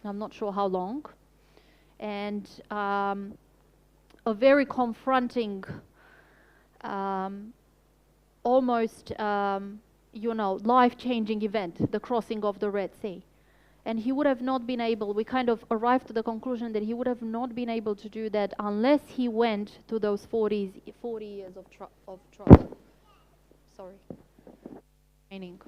I'm not sure how long, and a very confronting, almost, life-changing event, the crossing of the Red Sea. And he would have not been able, we kind of arrived to the conclusion that he would have not been able to do that unless he went to those 40 years of trouble. Sorry. Training.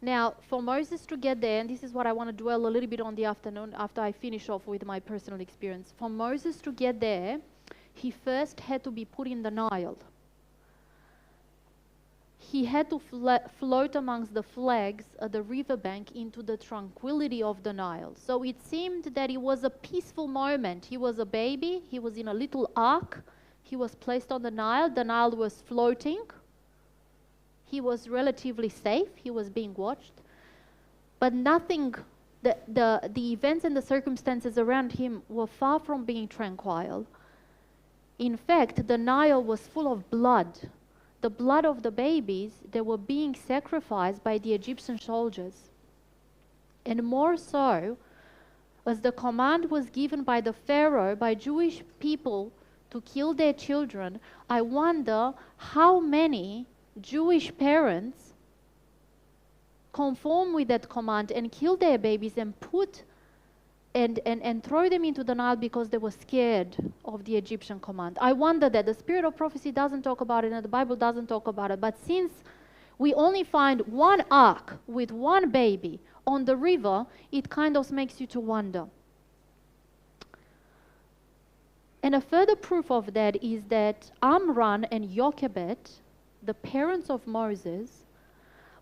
Now, for Moses to get there, and this is what I want to dwell a little bit on the afternoon after I finish off with my personal experience. For Moses to get there, he first had to be put in the Nile. He had to float amongst the flags at the riverbank into the tranquility of the Nile. So it seemed that it was a peaceful moment. He was a baby. He was in a little ark. He was placed on the Nile. The Nile was floating. He was relatively safe. He was being watched. But nothing, the events and the circumstances around him were far from being tranquil. In fact, the Nile was full of blood. The blood of the babies that were being sacrificed by the Egyptian soldiers. And more so, as the command was given by the Pharaoh, by Jewish people, to kill their children, I wonder how many Jewish parents conform with that command and kill their babies and throw them into the Nile because they were scared of the Egyptian command. I wonder that the spirit of prophecy doesn't talk about it and the Bible doesn't talk about it. But since we only find one ark with one baby on the river, it kind of makes you to wonder. And a further proof of that is that Amram and Jochebed, the parents of Moses,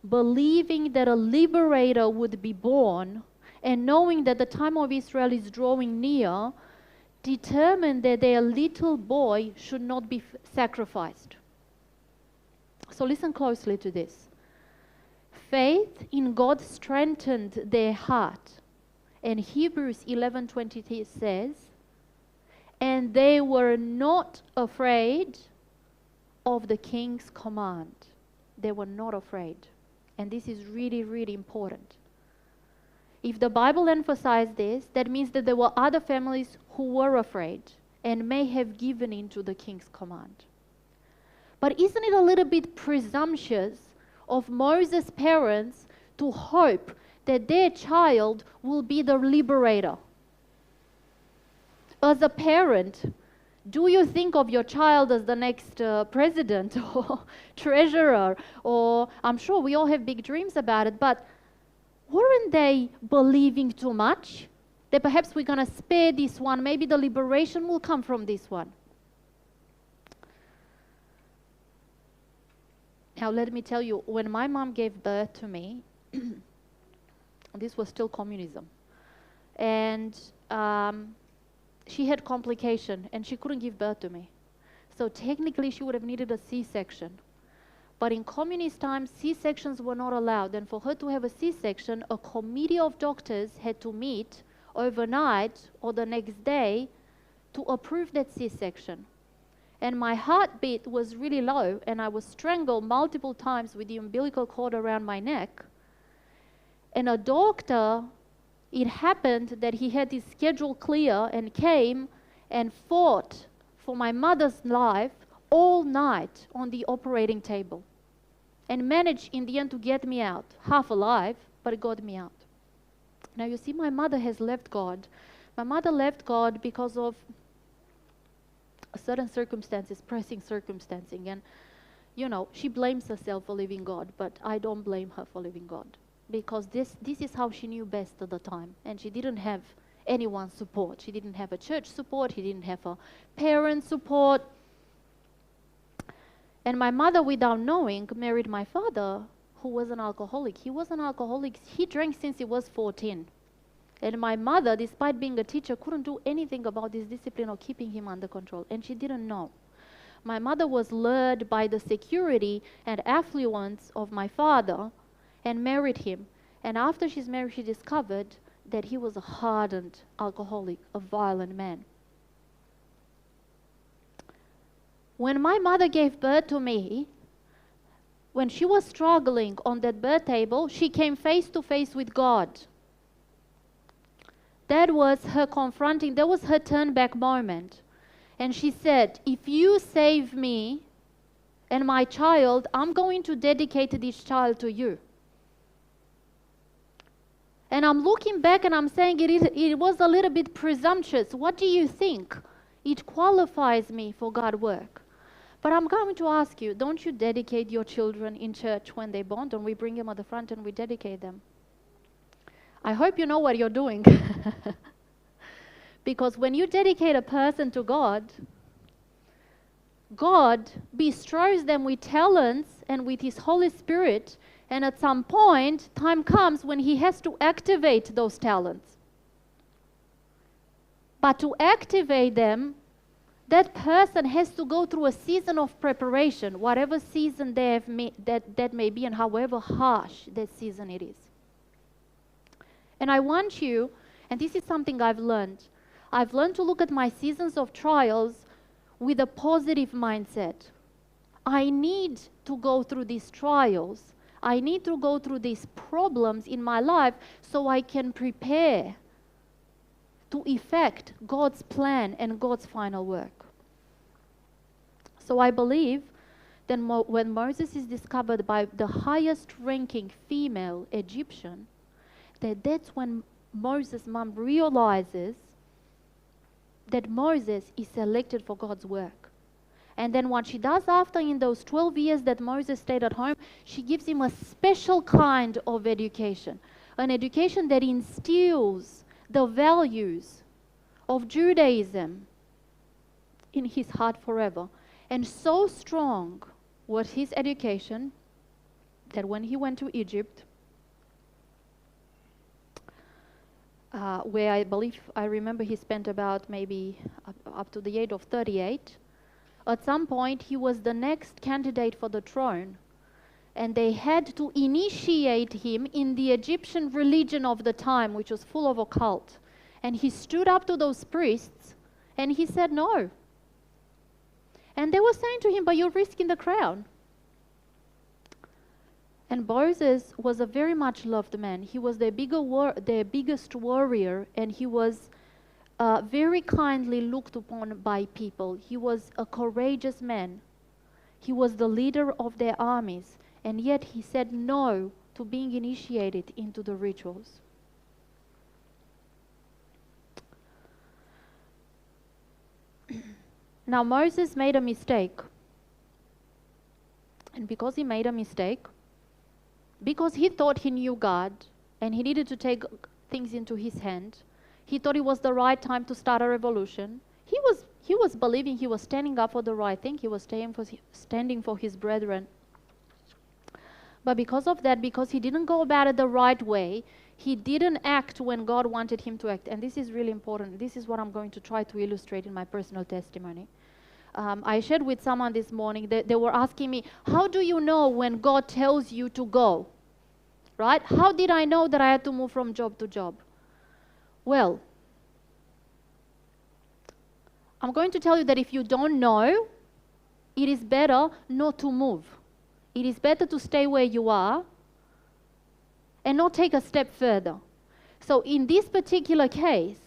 believing that a liberator would be born, and knowing that the time of Israel is drawing near, determined that their little boy should not be sacrificed. So listen closely to this. Faith in God strengthened their heart. And Hebrews 11:20 says, and they were not afraid of the king's command. They were not afraid. And this is really, really important. If the Bible emphasized this, that means that there were other families who were afraid and may have given in to the king's command. But isn't it a little bit presumptuous of Moses' parents to hope that their child will be the liberator? As a parent, do you think of your child as the next president or treasurer? Or I'm sure we all have big dreams about it, but weren't they believing too much? That perhaps we're going to spare this one. Maybe the liberation will come from this one. Now let me tell you, when my mom gave birth to me, this was still communism. And she had complication and she couldn't give birth to me. So technically she would have needed a C-section. But in communist times, C-sections were not allowed. And for her to have a C-section, a committee of doctors had to meet overnight or the next day to approve that C-section. And my heartbeat was really low, and I was strangled multiple times with the umbilical cord around my neck. And a doctor, it happened that he had his schedule clear and came and fought for my mother's life all night on the operating table and managed in the end to get me out, half alive, but it got me out. Now you see, my mother has left God. My mother left God because of certain circumstances, pressing circumstances, and she blames herself for leaving God, but I don't blame her for leaving God, because this is how she knew best at the time, and she didn't have anyone's support. She didn't have a church support, she didn't have a parent support. And my mother, without knowing, married my father, who was an alcoholic. He was an alcoholic. He drank since he was 14. And my mother, despite being a teacher, couldn't do anything about this discipline or keeping him under control. And she didn't know. My mother was lured by the security and affluence of my father and married him. And after she's married, she discovered that he was a hardened alcoholic, a violent man. When my mother gave birth to me, when she was struggling on that birth table, she came face to face with God. That was her confronting, that was her turn back moment. And she said, if you save me and my child, I'm going to dedicate this child to you. And I'm looking back and I'm saying it was a little bit presumptuous. What do you think? It qualifies me for God's work. But I'm going to ask you, don't you dedicate your children in church when they're born? Don't we bring them at the front and we dedicate them? I hope you know what you're doing. Because when you dedicate a person to God, God bestows them with talents and with His Holy Spirit, and at some point, time comes when He has to activate those talents. But to activate them, that person has to go through a season of preparation, whatever season they have that may be, and however harsh that season it is. And I want you, and this is something I've learned to look at my seasons of trials with a positive mindset. I need to go through these trials. I need to go through these problems in my life so I can prepare to effect God's plan and God's final work. So I believe that when Moses is discovered by the highest ranking female Egyptian, that's when Moses' mom realizes that Moses is selected for God's work. And then what she does after, in those 12 years that Moses stayed at home, she gives him a special kind of education, an education that instills the values of Judaism in his heart forever. And so strong was his education that when he went to Egypt, where I remember he spent about maybe up to the age of 38. At some point, he was the next candidate for the throne, and they had to initiate him in the Egyptian religion of the time, which was full of occult. And he stood up to those priests, and he said no. And they were saying to him, but you're risking the crown. And Moses was a very much loved man. He was their biggest warrior, and he was very kindly looked upon by people. He was a courageous man. He was the leader of their armies, and yet he said no to being initiated into the rituals. Now Moses made a mistake. And because he made a mistake, because he thought he knew God and he needed to take things into his hand, he thought it was the right time to start a revolution. He was believing he was standing up for the right thing. He was standing for his brethren. But because of that, because he didn't go about it the right way, he didn't act when God wanted him to act. And this is really important. This is what I'm going to try to illustrate in my personal testimony. I shared with someone this morning that they were asking me, how do you know when God tells you to go? Right? How did I know that I had to move from job to job? Well, I'm going to tell you that if you don't know, it is better not to move. It is better to stay where you are and not take a step further. So in this particular case,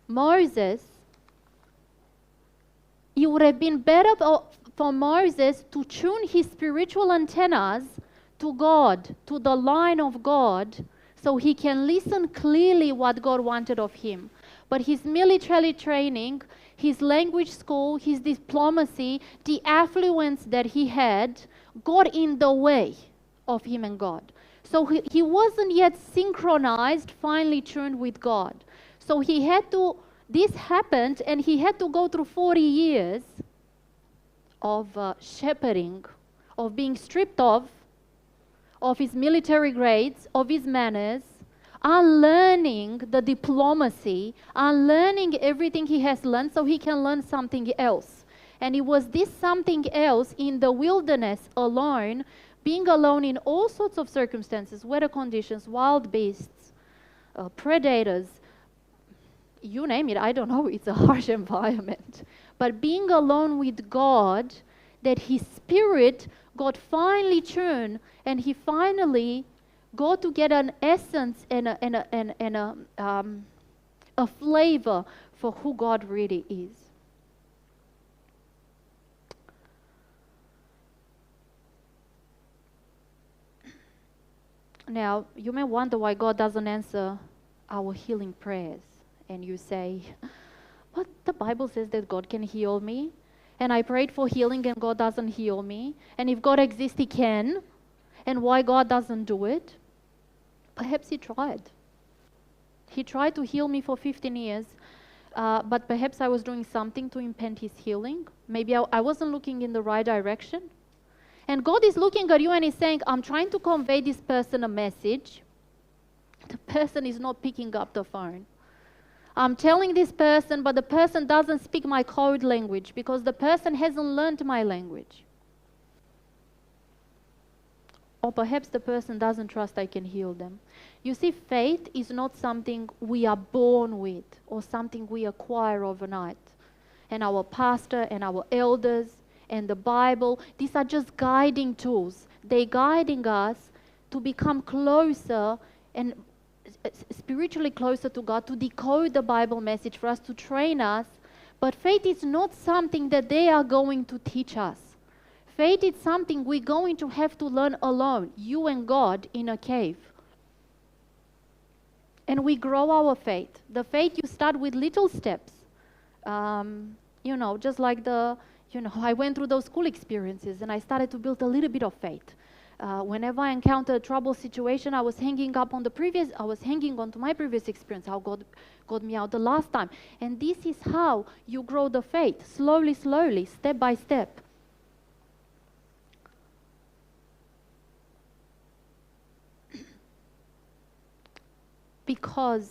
Moses, it would have been better for Moses to tune his spiritual antennas to God, to the line of God, so he can listen clearly what God wanted of him. But his military training, his language school, his diplomacy, the affluence that he had, got in the way of him and God. So he wasn't yet synchronized, finely tuned with God. So this happened, and he had to go through 40 years of shepherding, of being stripped of his military grades, of his manners, unlearning the diplomacy, unlearning everything he has learned so he can learn something else. And it was this something else in the wilderness alone, being alone in all sorts of circumstances, weather conditions, wild beasts, predators, you name it, I don't know, it's a harsh environment. But being alone with God, that his spirit got finely tuned, and he finally got to get an essence and a flavor for who God really is. Now, you may wonder why God doesn't answer our healing prayers. And you say, but the Bible says that God can heal me. And I prayed for healing and God doesn't heal me. And if God exists, He can. And why God doesn't do it? Perhaps He tried. He tried to heal me for 15 years. But perhaps I was doing something to impede His healing. Maybe I wasn't looking in the right direction. And God is looking at you and He's saying, I'm trying to convey this person a message. The person is not picking up the phone. I'm telling this person, but the person doesn't speak my code language because the person hasn't learned my language. Or perhaps the person doesn't trust I can heal them. You see, faith is not something we are born with or something we acquire overnight. And our pastor and our elders and the Bible, these are just guiding tools. They're guiding us to become closer and spiritually closer to God, to decode the Bible message, for us to train us. But faith is not something that they are going to teach us. Faith is something we're going to have to learn alone, you and God in a cave. And we grow our faith. The faith, you start with little steps. Just like I went through those school experiences and I started to build a little bit of faith. Whenever I encountered a trouble situation, I was hanging onto my previous experience, how God got me out the last time. And this is how you grow the faith, slowly, step by step. Because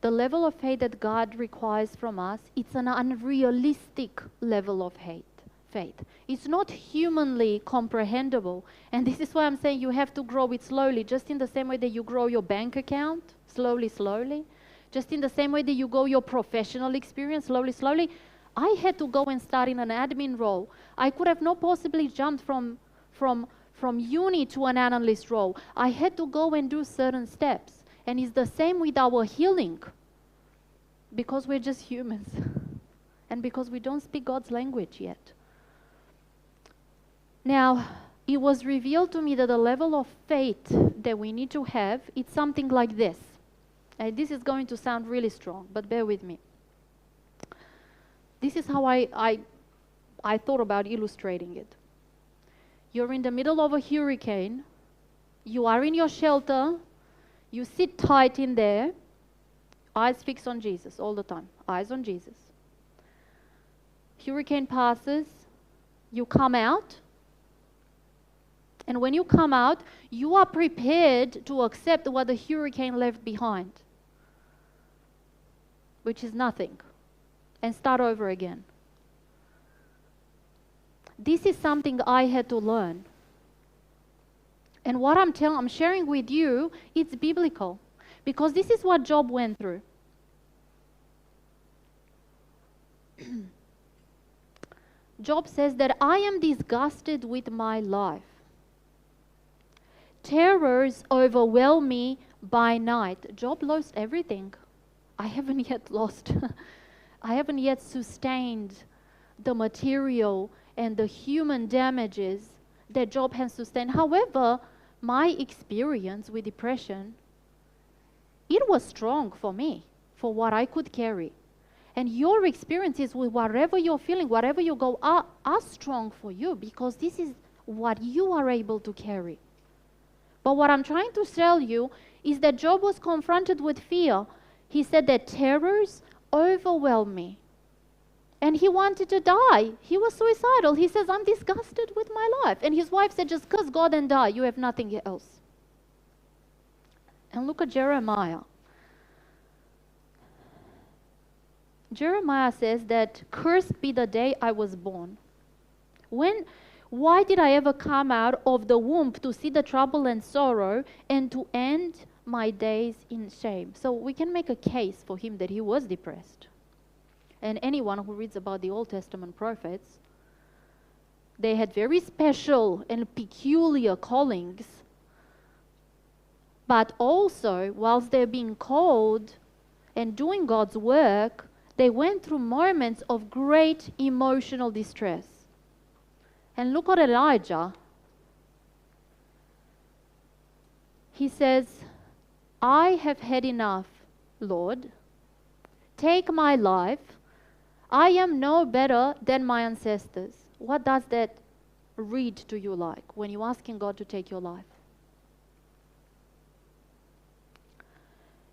the level of faith that God requires from us, it's an unrealistic level of faith. It's not humanly comprehensible. And this is why I'm saying you have to grow it slowly, just in the same way that you grow your bank account, slowly. Just in the same way that you grow your professional experience, slowly. I had to go and start in an admin role. I could have not possibly jumped from uni to an analyst role. I had to go and do certain steps. And it's the same with our healing. Because we're just humans. And because we don't speak God's language yet. Now, it was revealed to me that the level of faith that we need to have, it's something like this. And this is going to sound really strong, but bear with me. This is how I thought about illustrating it. You're in the middle of a hurricane. You are in your shelter. You sit tight in there. Eyes fixed on Jesus all the time. Eyes on Jesus. Hurricane passes. You come out. And when you come out, you are prepared to accept what the hurricane left behind, which is nothing, and start over again. This is something I had to learn. And what I'm sharing with you, it's biblical. Because this is what Job went through. Job says that I am disgusted with my life. Terrors overwhelm me by night. Job lost everything. I haven't yet lost. I haven't yet sustained the material and the human damages that Job has sustained. However, my experience with depression, it was strong for me, for what I could carry. And your experiences with whatever you're feeling, whatever you go, are strong for you, because this is what you are able to carry. But what I'm trying to tell you is that Job was confronted with fear. He said that terrors overwhelm me. And he wanted to die. He was suicidal. He says, I'm disgusted with my life. And his wife said, just curse God and die. You have nothing else. And look at Jeremiah. Jeremiah says that, cursed be the day I was born. Why did I ever come out of the womb to see the trouble and sorrow and to end my days in shame? So we can make a case for him that he was depressed. And anyone who reads about the Old Testament prophets, They had very special and peculiar callings. But also, whilst they're being called and doing God's work, they went through moments of great emotional distress. And look at Elijah. He says, I have had enough, Lord. Take my life. I am no better than my ancestors. What does that read to you like when you're asking God to take your life?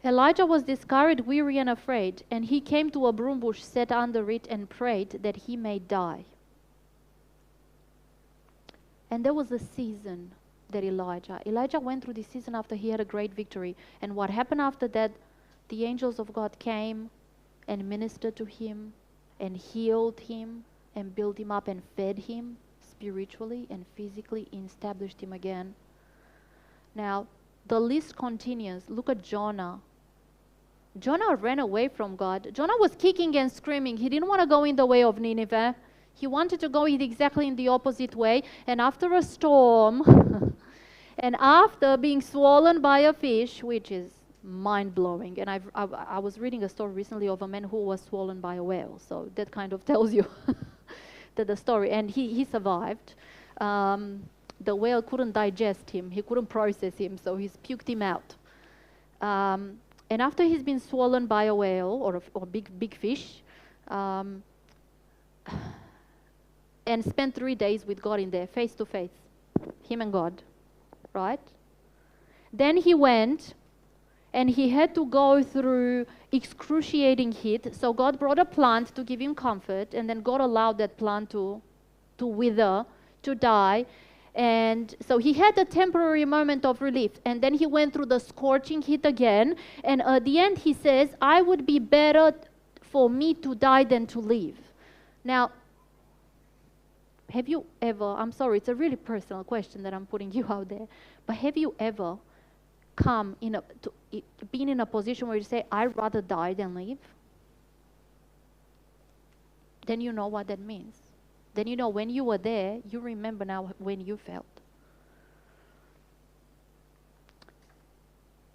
Elijah was discouraged, weary, and afraid, and he came to a broom bush, sat under it, and prayed that he may die. And there was a season that Elijah went through this season after he had a great victory. And what happened after that? The angels of God came and ministered to him and healed him and built him up and fed him spiritually and physically, and established him again. Now, the list continues. Look at Jonah. Jonah ran away from God. Jonah was kicking and screaming. He didn't want to go in the way of Nineveh. He wanted to go exactly in the opposite way. And after a storm, and after being swollen by a fish, which is mind-blowing, and I was reading a story recently of a man who was swollen by a whale. So that kind of tells you that the story. And he survived. The whale couldn't digest him. He couldn't process him, so he's puked him out. And after he's been swollen by a whale or a big fish, and spent 3 days with God in there, face to face, him and God, right? Then he went, and he had to go through excruciating heat. So God brought a plant to give him comfort, and then God allowed that plant to wither, to die. And so he had a temporary moment of relief, and then he went through the scorching heat again, and at the end he says, I would be better for me to die than to live. Now, have you ever, I'm sorry, it's a really personal question that I'm putting you out there, but have you ever been in a position where you say, I'd rather die than live? Then you know what that means. Then you know when you were there, you remember now when you felt.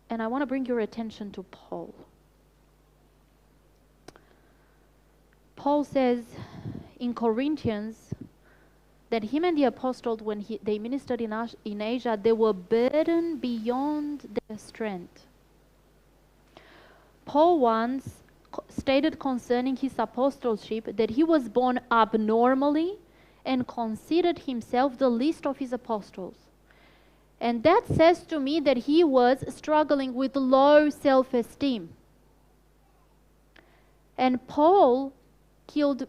And I want to bring your attention to Paul. Paul says in Corinthians that him and the apostles, when they ministered in Asia, they were burdened beyond their strength. Paul once stated concerning his apostleship that he was born abnormally and considered himself the least of his apostles. And that says to me that he was struggling with low self-esteem. And Paul killed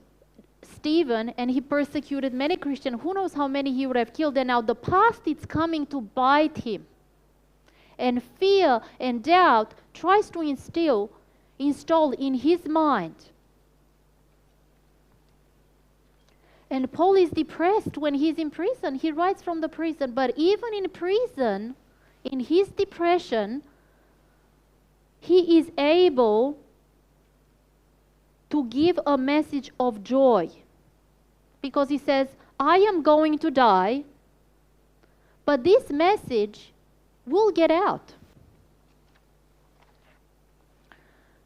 Stephen, and he persecuted many Christians. Who knows how many he would have killed? And now the past is coming to bite him. And fear and doubt tries to install in his mind. And Paul is depressed when he's in prison. He writes from the prison. But even in prison, in his depression, he is able to give a message of joy. Because he says, I am going to die, but this message will get out.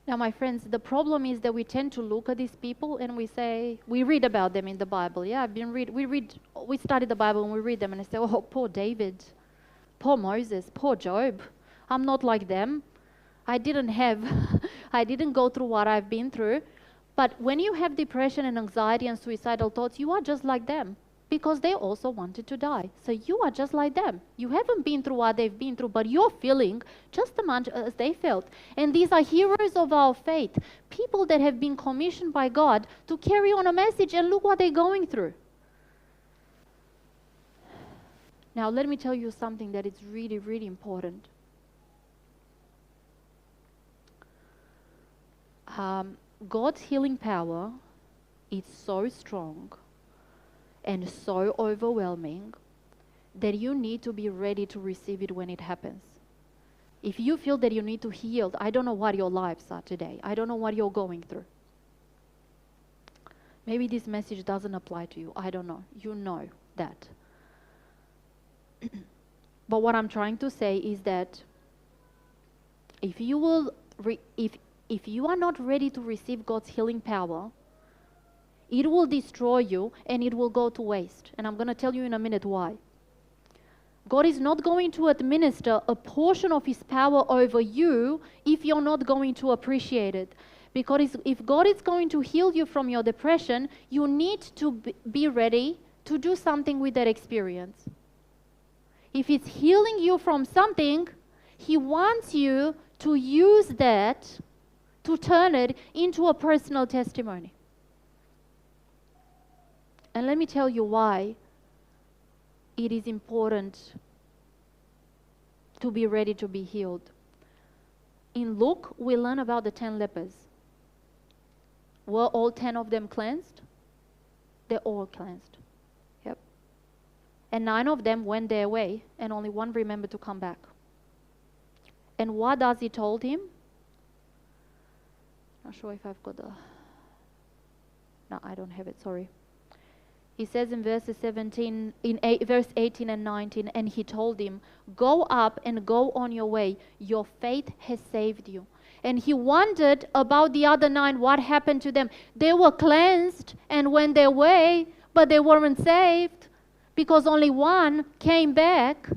Now, my friends, the problem is that we tend to look at these people and we read about them in the Bible. Yeah, we study the Bible and we read them and I say, oh, poor David, poor Moses, poor Job. I'm not like them. I didn't go through what I've been through. But when you have depression and anxiety and suicidal thoughts, you are just like them. Because they also wanted to die. So you are just like them. You haven't been through what they've been through, but you're feeling just as much as they felt. And these are heroes of our faith. People that have been commissioned by God to carry on a message, and look what they're going through. Now let me tell you something that is really, really important. God's healing power is so strong and so overwhelming that you need to be ready to receive it when it happens. If you feel that you need to heal, I don't know what your lives are today. I don't know what you're going through. Maybe this message doesn't apply to you. I don't know. You know that. But what I'm trying to say is that if you will, if you are not ready to receive God's healing power, it will destroy you and it will go to waste. And I'm going to tell you in a minute why. God is not going to administer a portion of His power over you if you're not going to appreciate it. Because if God is going to heal you from your depression, you need to be ready to do something with that experience. If it's healing you from something, He wants you to use that to turn it into a personal testimony. And let me tell you why it is important to be ready to be healed. In Luke, we learn about the 10 lepers. Were all 10 of them cleansed? They're all cleansed. Yep. And 9 of them went their way, and only 1 remembered to come back. And what does He told him? Not sure if I've got the... No, I don't have it, sorry. He says in verse 18 and 19, and He told him, go up and go on your way. Your faith has saved you. And he wondered about the other 9, what happened to them. They were cleansed and went their way, but they weren't saved because only 1 came back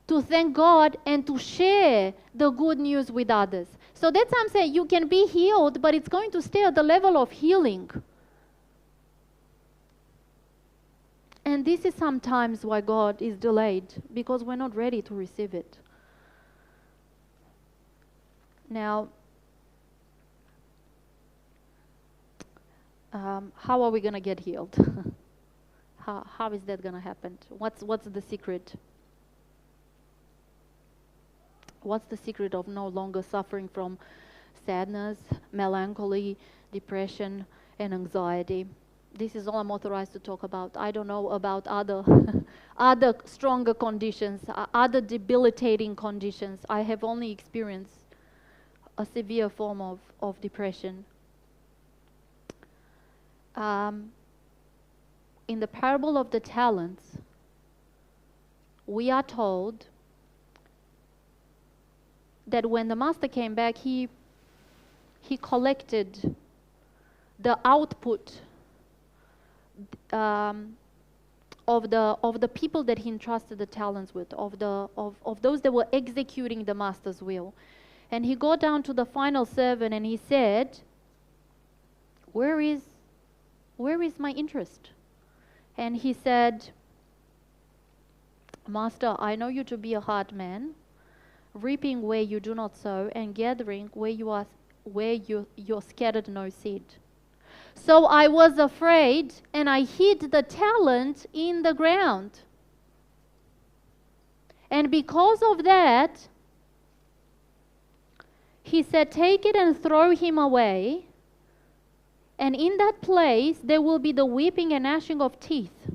to thank God and to share the good news with others. So that's why I'm saying you can be healed, but it's going to stay at the level of healing. And this is sometimes why God is delayed, because we're not ready to receive it. Now, how are we going to get healed? how is that going to happen? What's the secret? What's the secret of no longer suffering from sadness, melancholy, depression, and anxiety? This is all I'm authorized to talk about. I don't know about other other stronger conditions, other debilitating conditions. I have only experienced a severe form of depression. In the parable of the talents, we are told that when the master came back, he collected the output of the people that he entrusted the talents with, of those that were executing the master's will. And he got down to the final servant and he said, where is my interest? And he said, Master, I know you to be a hard man, reaping where you do not sow, and gathering where you're scattered no seed. So I was afraid, and I hid the talent in the ground. And because of that, he said, take it and throw him away, and in that place there will be the weeping and gnashing of teeth.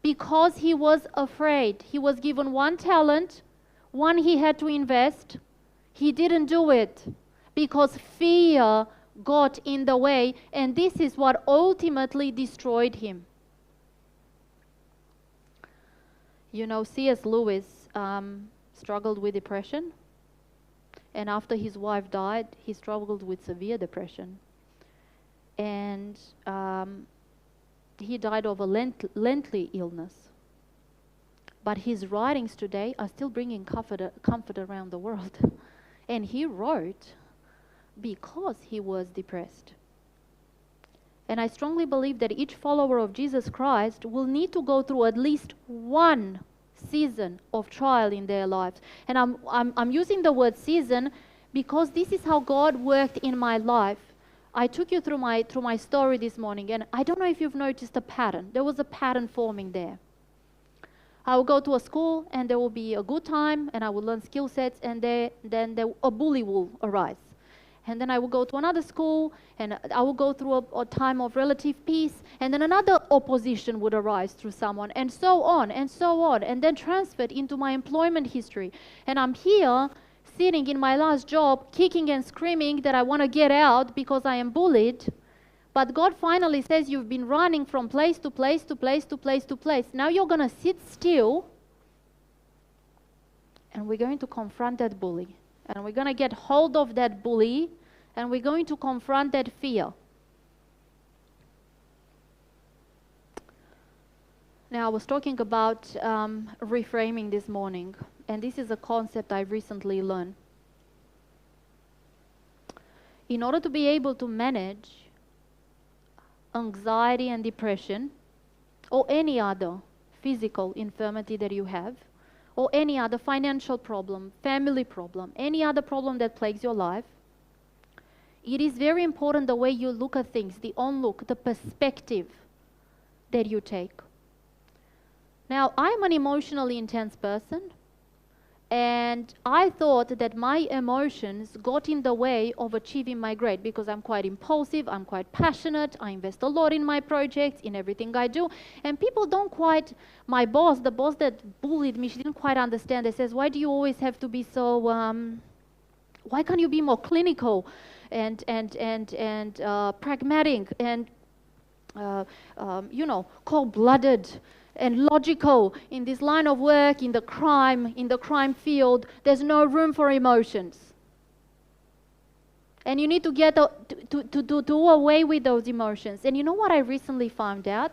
Because he was afraid. He was given 1 talent, 1 he had to invest. He didn't do it because fear got in the way, and this is what ultimately destroyed him. You know, C.S. Lewis struggled with depression, and after his wife died, he struggled with severe depression. And he died of a lengthy illness. But his writings today are still bringing comfort around the world. And he wrote because he was depressed. And I strongly believe that each follower of Jesus Christ will need to go through at least 1 season of trial in their lives. And I'm using the word season because this is how God worked in my life. I took you through my story this morning, and I don't know if you've noticed a pattern. There was a pattern forming there. I will go to a school, and there will be a good time, and I will learn skill sets, and then a bully will arise. And then I will go to another school, and I will go through a time of relative peace, and then another opposition would arise through someone, and so on, and then transferred into my employment history. And I'm here, sitting in my last job, kicking and screaming that I want to get out because I am bullied. But God finally says, you've been running from place to place to place to place to place. Now you're going to sit still, and we're going to confront that bully. And we're going to get hold of that bully, and we're going to confront that fear. Now, I was talking about reframing this morning, and this is a concept I recently learned. In order to be able to manage anxiety and depression, or any other physical infirmity that you have, or any other financial problem, family problem, any other problem that plagues your life, it is very important the way you look at things, the onlook, the perspective that you take. Now, I'm an emotionally intense person, and I thought that my emotions got in the way of achieving my grade because I'm quite impulsive, I'm quite passionate, I invest a lot in my projects, in everything I do, and people don't quite, the boss that bullied me, she didn't quite understand. They says, why do you always have to be so, why can't you be more clinical and pragmatic and, cold-blooded and logical in this line of work, in the crime field? There's no room for emotions. And you need to get to do away with those emotions. And you know what I recently found out?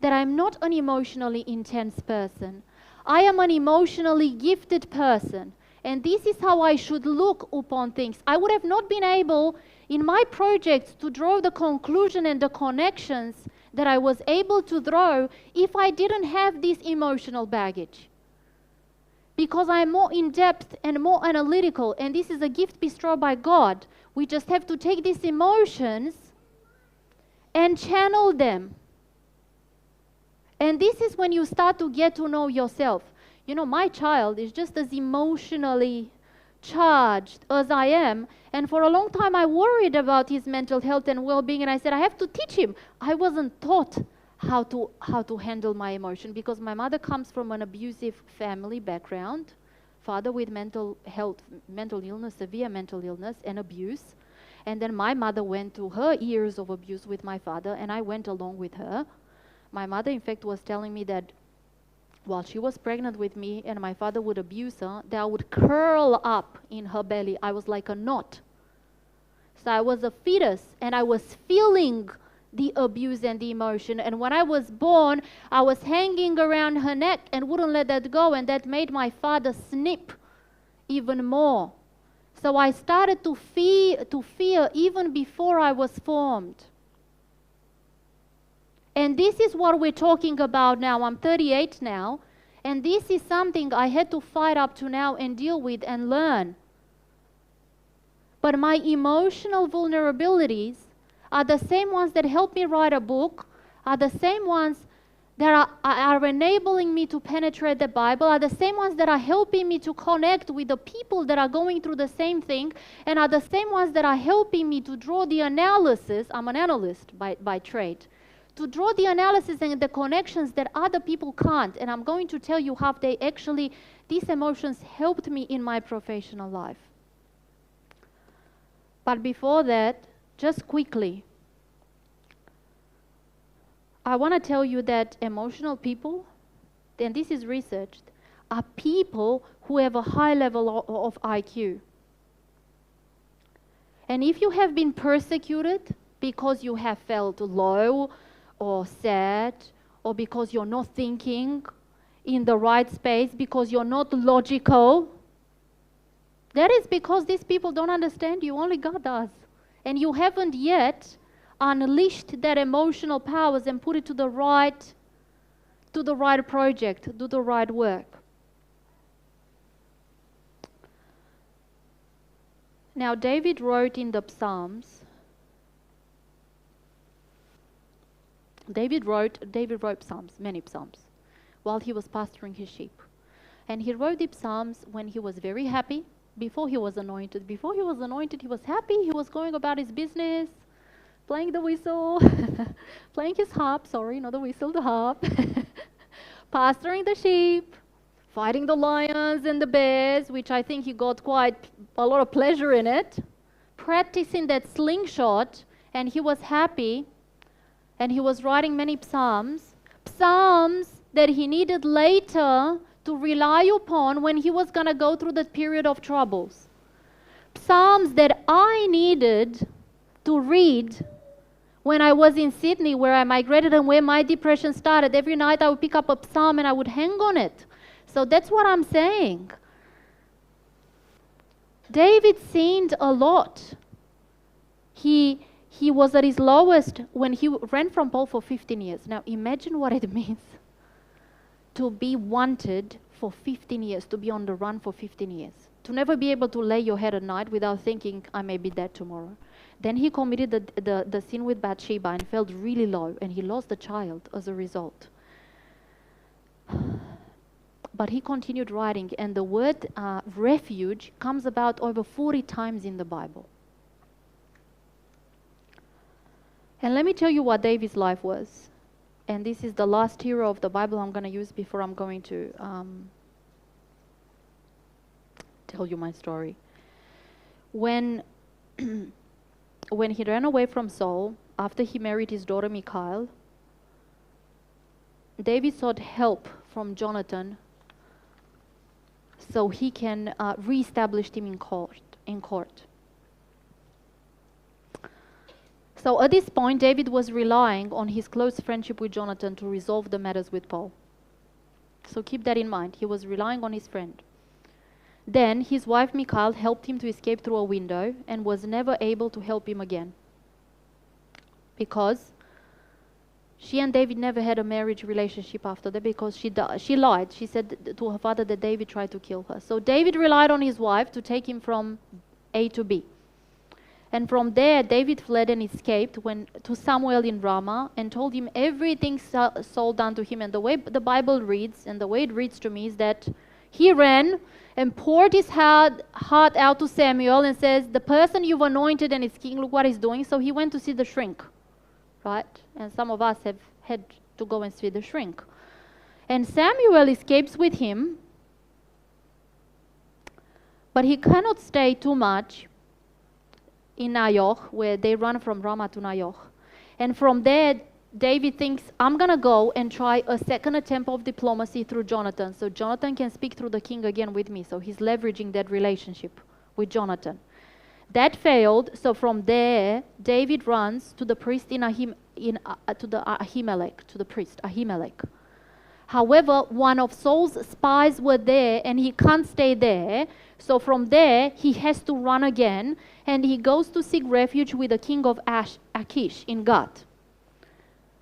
That I'm not an emotionally intense person. I am an emotionally gifted person. And this is how I should look upon things. I would have not been able, in my projects, to draw the conclusion and the connections that I was able to draw if I didn't have this emotional baggage. Because I'm more in-depth and more analytical, and this is a gift bestowed by God. We just have to take these emotions and channel them. And this is when you start to get to know yourself. You know, my child is just as emotionally charged as I am, and for a long time I worried about his mental health and well-being, and I said I have to teach him. I wasn't taught how to handle my emotion because my mother comes from an abusive family background, father with mental illness, severe mental illness and abuse, and then my mother went through her years of abuse with my father, and I went along with her. My mother, in fact, was telling me that while she was pregnant with me and my father would abuse her, that I would curl up in her belly. I was like a knot. So I was a fetus, and I was feeling the abuse and the emotion. And when I was born, I was hanging around her neck and wouldn't let that go, and that made my father snip even more. So I started to fear even before I was formed. And this is what we're talking about now. I'm 38 now, and this is something I had to fight up to now and deal with and learn. But my emotional vulnerabilities are the same ones that help me write a book, are the same ones that are enabling me to penetrate the Bible, are the same ones that are helping me to connect with the people that are going through the same thing, and are the same ones that are helping me to draw the analysis. I'm an analyst by trade. To draw the analysis and the connections that other people can't. And I'm going to tell you how these emotions helped me in my professional life. But before that, just quickly, I want to tell you that emotional people, and this is researched, are people who have a high level of IQ. And if you have been persecuted because you have felt low or sad, or because you're not thinking in the right space, because you're not logical, that is because these people don't understand you. Only God does. And you haven't yet unleashed that emotional powers and put it to the right project, do the right work. Now, David wrote in the Psalms, David wrote Psalms, many Psalms, while he was pasturing his sheep. And he wrote the Psalms when he was very happy, before he was anointed. Before he was anointed, he was happy, he was going about his business, playing the whistle, playing his harp, not the whistle, the harp, pasturing the sheep, fighting the lions and the bears, which I think he got quite a lot of pleasure in it, practicing that slingshot and he was happy, and he was writing many psalms, psalms that he needed later to rely upon when he was going to go through that period of troubles. Psalms that I needed to read when I was in Sydney, where I migrated and where my depression started. Every night I would pick up a psalm and I would hang on it. So that's what I'm saying. David sinned a lot. He was at his lowest when he ran from Paul for 15 years. Now imagine what it means to be wanted for 15 years, to be on the run for 15 years, to never be able to lay your head at night without thinking, I may be dead tomorrow. Then he committed the sin with Bathsheba and felt really low, and he lost the child as a result. But he continued writing, and the word refuge comes about over 40 times in the Bible. And let me tell you what David's life was. And this is the last hero of the Bible I'm going to use before I'm going to tell you my story. When he ran away from Saul, after he married his daughter Michal, David sought help from Jonathan so he can reestablish him in court. So at this point, David was relying on his close friendship with Jonathan to resolve the matters with Paul. So keep that in mind. He was relying on his friend. Then his wife Michal helped him to escape through a window and was never able to help him again, because she and David never had a marriage relationship after that, because she lied. She said to her father that David tried to kill her. So David relied on his wife to take him from A to B. And from there, David fled and escaped to Samuel in Ramah and told him everything Saul done to him. And the way the Bible reads, and the way it reads to me, is that he ran and poured his heart out to Samuel and says, the person you've anointed and is king, look what he's doing. So he went to see the shrink, right? And some of us have had to go and see the shrink. And Samuel escapes with him, but he cannot stay too much in Naioch, where they run from Ramah to Naioch. And from there, David thinks, I'm going to go and try a second attempt of diplomacy through Jonathan, so Jonathan can speak through the king again with me. So he's leveraging that relationship with Jonathan. That failed, so from there, David runs to the priest to the priest Ahimelech. However, one of Saul's spies were there, and he can't stay there. So from there, he has to run again, and he goes to seek refuge with the king of Achish in Gath.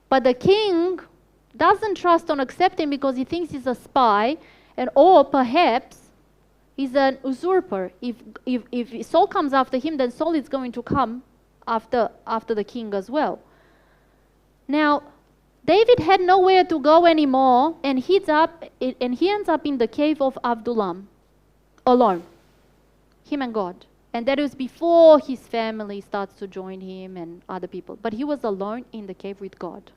But the king doesn't trust on accepting, because he thinks he's a spy, or perhaps he's an usurper. If Saul comes after him, then Saul is going to come after the king as well. Now, David had nowhere to go anymore, and he ends up in the cave of Adullam, alone, him and God. And that was before his family starts to join him and other people. But he was alone in the cave with God.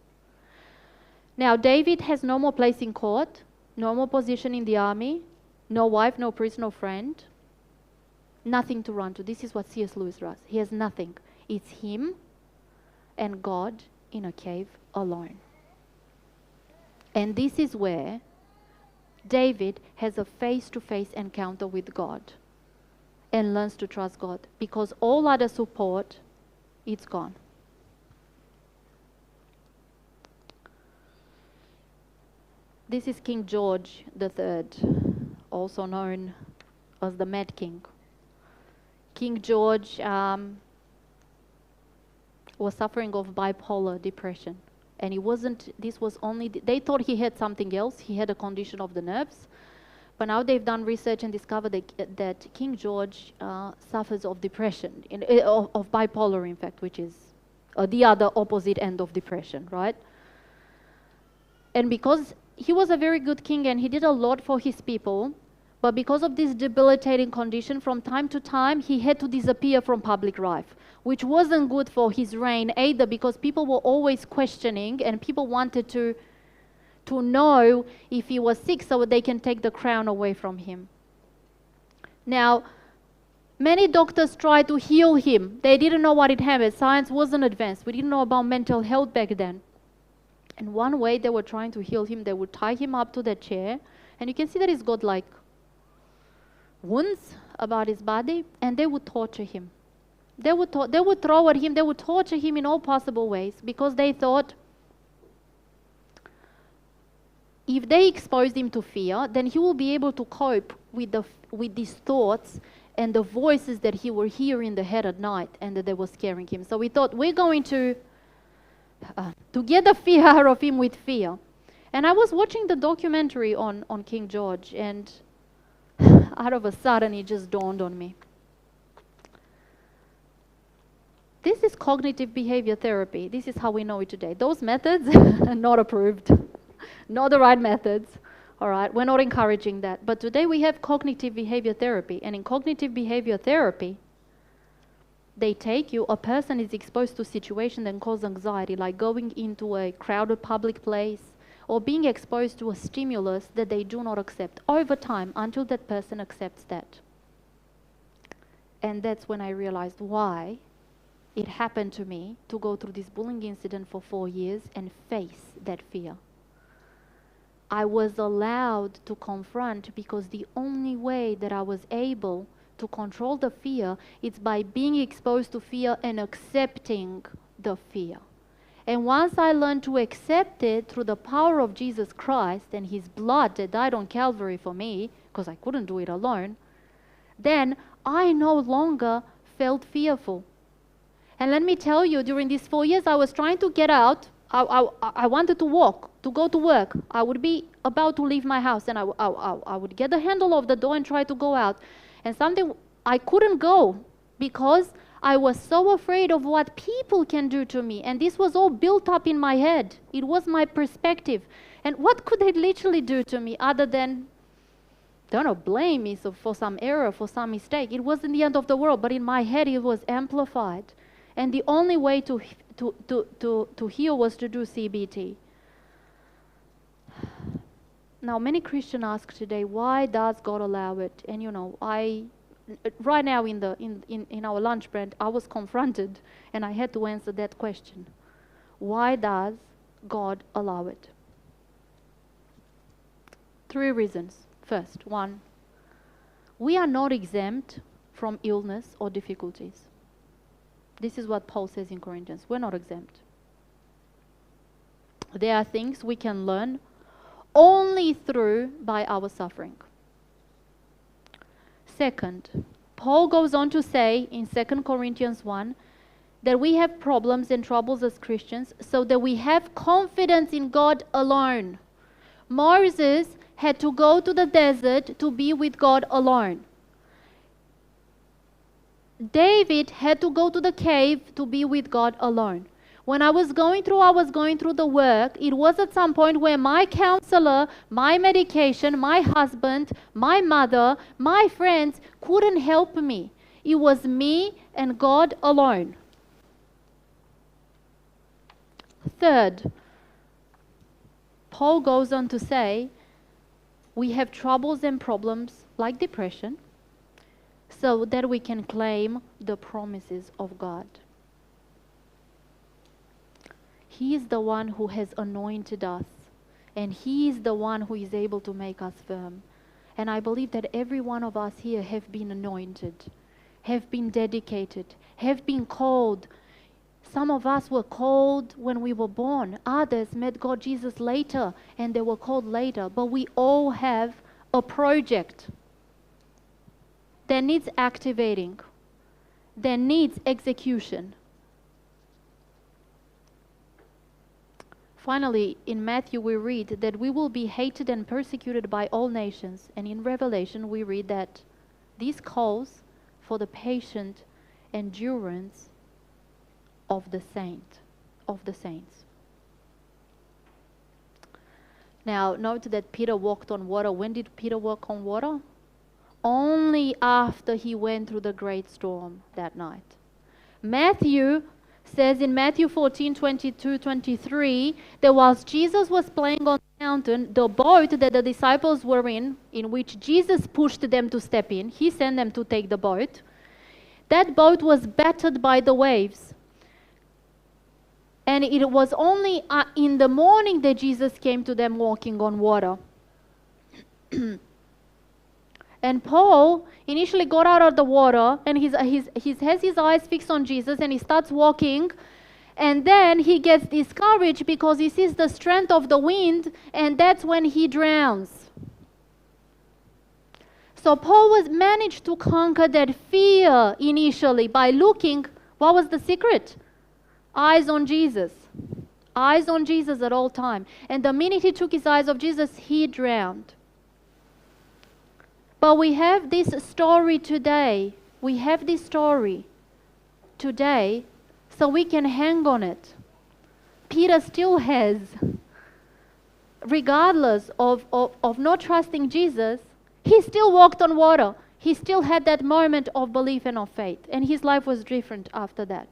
Now, David has no more place in court, no more position in the army, no wife, no priest, no friend, nothing to run to. This is what C.S. Lewis writes. He has nothing. It's him and God in a cave alone. And this is where David has a face-to-face encounter with God and learns to trust God, because all other support, it's gone. This is King George III, also known as the Mad King. King George was suffering of bipolar depression. And they thought he had something else. He had a condition of the nerves. But now they've done research and discovered that King George suffers of depression, of bipolar, in fact, which is the other opposite end of depression, right? And because he was a very good king and he did a lot for his people, but because of this debilitating condition, from time to time, he had to disappear from public life, which wasn't good for his reign either, because people were always questioning and people wanted to know if he was sick so they can take the crown away from him. Now, Many doctors tried to heal him. They didn't know what it happened. Science wasn't advanced. We didn't know about mental health back then. And one way they were trying to heal him, they would tie him up to that chair. And you can see that he's got like wounds about his body. And they would torture him. They would throw at him. They would torture him in all possible ways. Because they thought, if they exposed him to fear, then he will be able to cope with these thoughts and the voices that he will hear in the head at night and that they were scaring him. So we thought, we're going to get the fear out of him with fear. And I was watching the documentary on King George, and out of a sudden it just dawned on me. This is cognitive behavior therapy. This is how we know it today. Those methods are not approved, not the right methods. All right, we're not encouraging that. But today we have cognitive behavior therapy. And in cognitive behavior therapy, a person is exposed to situations that cause anxiety, like going into a crowded public place or being exposed to a stimulus that they do not accept over time until that person accepts that. And that's when I realized why it happened to me to go through this bullying incident for 4 years and face that fear. I was allowed to confront because the only way that I was able to control the fear is by being exposed to fear and accepting the fear. And once I learned to accept it through the power of Jesus Christ and his blood that died on Calvary for me, because I couldn't do it alone, then I no longer felt fearful. And let me tell you, during these 4 years, I was trying to get out. I wanted to walk, to go to work. I would be about to leave my house, and I would get the handle of the door and try to go out. And I couldn't go because I was so afraid of what people can do to me. And this was all built up in my head. It was my perspective. And what could they literally do to me other than, blame me for some error, for some mistake? It wasn't the end of the world, but in my head it was amplified. And the only way to heal was to do CBT. Now, many Christians ask today, why does God allow it? And right now in our lunch break, I was confronted and I had to answer that question. Why does God allow it? 3 reasons. First, 1, we are not exempt from illness or difficulties. This is what Paul says in Corinthians. We're not exempt. There are things we can learn only by our suffering. Second, Paul goes on to say in 2 Corinthians 1 that we have problems and troubles as Christians so that we have confidence in God alone. Moses had to go to the desert to be with God alone. David had to go to the cave to be with God alone. When I was going through the work, it was at some point where my counselor, my medication, my husband, my mother, my friends couldn't help me. It was me and God alone. Third, Paul goes on to say, we have troubles and problems like depression, so that we can claim the promises of God. He is the one who has anointed us, and He is the one who is able to make us firm. And I believe that every one of us here have been anointed, have been dedicated, have been called. Some of us were called when we were born. Others met God Jesus later, and they were called later. But we all have a project that needs activating, that needs execution. Finally, in Matthew we read that we will be hated and persecuted by all nations. And in Revelation we read that this calls for the patient endurance of the saints. Now, note that Peter walked on water. When did Peter walk on water? Only after he went through the great storm that night. Matthew says in Matthew 14:22-23 that whilst Jesus was playing on the mountain, the boat that the disciples were in which Jesus pushed them to step in, he sent them to take the boat. That boat was battered by the waves. And it was only in the morning that Jesus came to them walking on water. And Paul initially got out of the water, and he has his eyes fixed on Jesus, and he starts walking. And then he gets discouraged because he sees the strength of the wind, and that's when he drowns. So Paul managed to conquer that fear initially by looking. What was the secret? Eyes on Jesus. Eyes on Jesus at all time. And the minute he took his eyes off Jesus, he drowned. But we have this story today. We have this story today so we can hang on it. Peter still has, regardless of not trusting Jesus, he still walked on water. He still had that moment of belief and of faith. And his life was different after that.